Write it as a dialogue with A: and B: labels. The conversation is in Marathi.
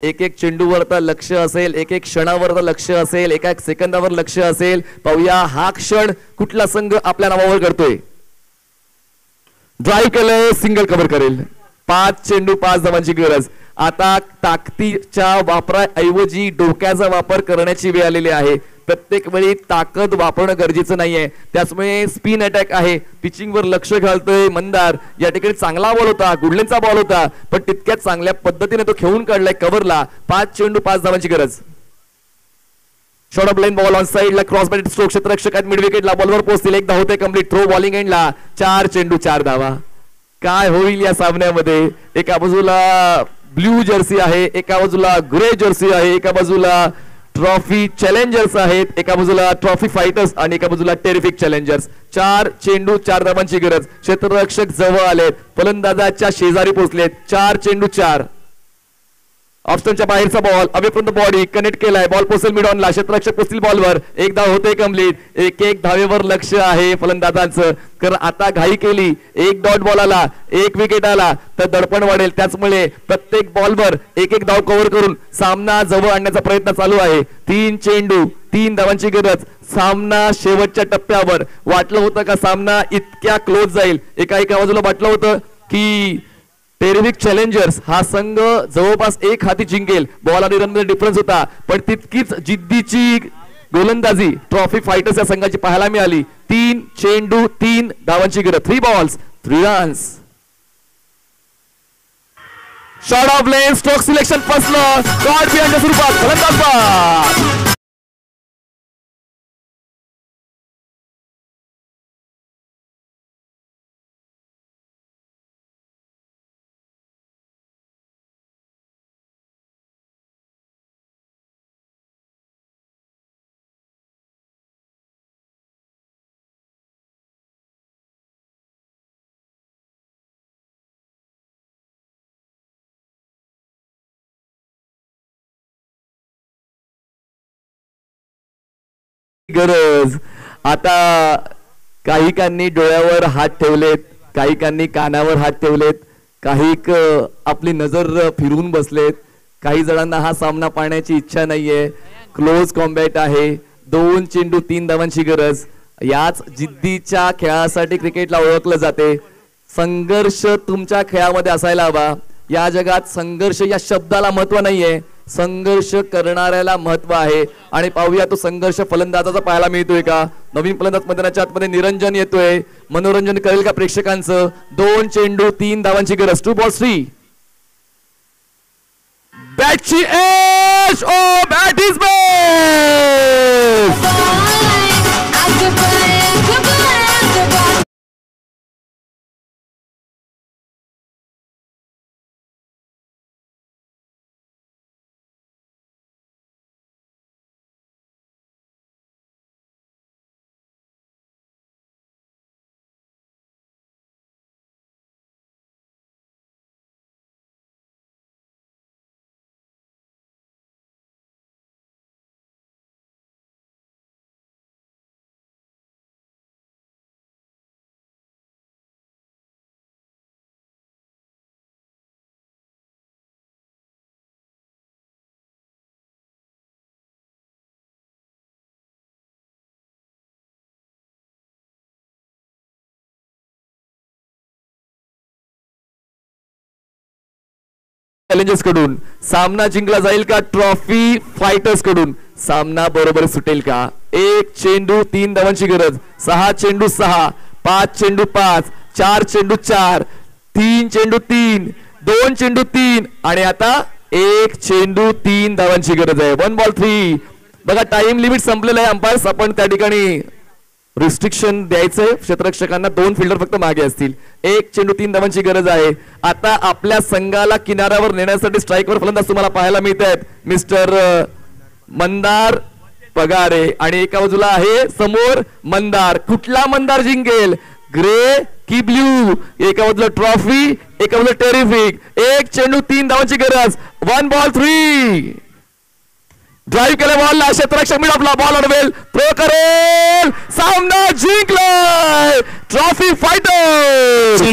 A: एक एक चेंडूवर लक्ष असेल, एक एक क्षणावर लक्ष असेल, एका एक सेकंदावर लक्ष असेल. पाहूया हा क्षण कुठला संघ आपल्या नावावर करतोय. ड्राईव्ह केलं, सिंगल कव्हर करेल. 5 चेंडू 5 धावांची गरज. आता ताकदीच्या वापराऐवजी डोक्याचा वापर करण्याची वेळ आलेली आहे. प्रत्येक वेळी ताकद वापरणं गरजेचं नाहीये. त्यामुळे स्पिन अटॅक आहे. पिचिंगवर लक्ष घालतोय मंदार. या ठिकाणी चांगला बॉल होता, गुडलेनचा बॉल होता, पण तितक्याच चांगल्या पद्धतीने तो खेळून काढलाय कव्हरला. 5 चेंडू 5 धावांची गरज. Short of line ball on साइडला, क्रॉस बॅट स्ट्रोक. क्षेत्ररक्षक आहेत मिड विकेटला, बॉलवर पोहोचतील. 1 धाव होते कंप्लीट. थ्रो बॉलिंग एंडला. 4 चेंडू 4 धावा. काय होईल या सामन्यामध्ये? एका बाजूला ब्ल्यू जर्सी आहे, एका बाजूला ग्रे जर्सी आहे, एका बाजूला ट्रॉफी चॅलेंजर्स आहेत, एका बाजूला ट्रॉफी फायटर्स आणि एका बाजूला टेरिफिक चॅलेंजर्स. 4 चेंडू 4 धावांची गरज. क्षेत्ररक्षक जवळ आलेत, फलंदाजाच्या शेजारी पोहोचलेत. 4 चेंडू 4. ऑप्शनच्या बाहेरचा ball away from the body connect केलाय. बॉल पोहोचेल मिड ऑनला. क्षेत्ररक्षक पोहोचतील बॉलवर. 1 धाव होते कंप्लीट. 1-1 धावेवर लक्ष आहे फलंदाजांचं. कारण आता घाई केली, 1 डॉट बॉल आला, 1 विकेट आला तर दडपण वाढेल. त्याचमुळे प्रत्येक बॉलवर 1-1 धाव कव्हर करून सामना जवळ आणण्याचा प्रयत्न चालू आहे. 3 चेंडू 3 धावांची गरज. सामना शेवटच्या टप्प्यावर. वाटलं होतं का सामना इतक्या क्लोज जाईल? एका बाजूला वाटलं होतं की टेरिफिक चॅलेंजर्स हा संघ जवळपास 1 हाती जिंकेल. बॉल आणि रन मध्ये डिफरन्स होता, पण तितकीच जिद्दीची गोलंदाजी ट्रॉफी फायटर्स या संघाची पाहायला मिळाली. 3 चेंडू 3 धावांची गरज. 3 balls 3 runs. Short of length stroke selection फसलं. गॉड बिहाइंडच्या स्वरूपात फलंदाज बाद. गरज. आता काहीकांनी डोळ्यावर हात ठेवलेत, काहीकांनी कानावर हात ठेवलेत, काही आपली नजर फिरवून बसलेत. काही जणांना हा सामना पाहण्याची इच्छा नाहीये. क्लोज कॉम्बॅट आहे. 2 चेंडू 3 धावांची गरज. याच जिद्दीच्या खेळासाठी क्रिकेटला ओळखलं जाते. संघर्ष तुमच्या खेळामध्ये असायला हवा. या जगात संघर्ष या शब्दाला महत्व नाहीये, संघर्ष करणाऱ्याला महत्व आहे. आणि पाहूया तो संघर्ष फलंदाजाचा पाहायला मिळतोय का? नवीन फलंदाज मैदानाच्या आतमध्ये निरंजन येतोय. मनोरंजन करेल का प्रेक्षकांचं? 2 चेंडू 3 धावांची गरज. 2 बॉल्स 3. बॅटची edge. Oh bat is best. Challengers कडून सामना जिंकला जाईल का? ट्रॉफी फायटर्स कडून सामना बरोबर सुटेल का? 1 चेंडू 3 धावांची गरज. 6 चेंडू 6, 5 चेंडू 5, 4 चेंडू 4, 3 चेंडू 3, 2 चेंडू 3 आणि आता 1 चेंडू 3 धावांची गरज आहे. 1 बॉल 3. बघा टाइम लिमिट संपलेलं आहे. अंपायर्स आपण त्या ठिकाणी रिस्ट्रिक्शन द्यायचंय. क्षेत्ररक्षकांना 2 फिल्डर फक्त मागे असतील. 1 चेंडू 3 धावांची गरज आहे. आता आपल्या संघाला किनाऱ्यावर नेण्यासाठी स्ट्राईकवर फलंदाज तुम्हाला पाहायला मिळत आहेत. मिस्टर मंदार पगारे आणि एका बाजूला आहे समोर मंदार. कुठला मंदार जिंकेल? ग्रे की ब्ल्यू? एका बाजूला ट्रॉफी, एका बाजूला टेरिफिक. 1 चेंडू 3 धावांची गरज. 1 बॉल 3. ड्राईव्ह केले बॉलला. क्षेत्ररक्षक मिड आपला बॉल अडवेल, थ्रो करेल. सामना जिंकलाय ट्रॉफी फायटर.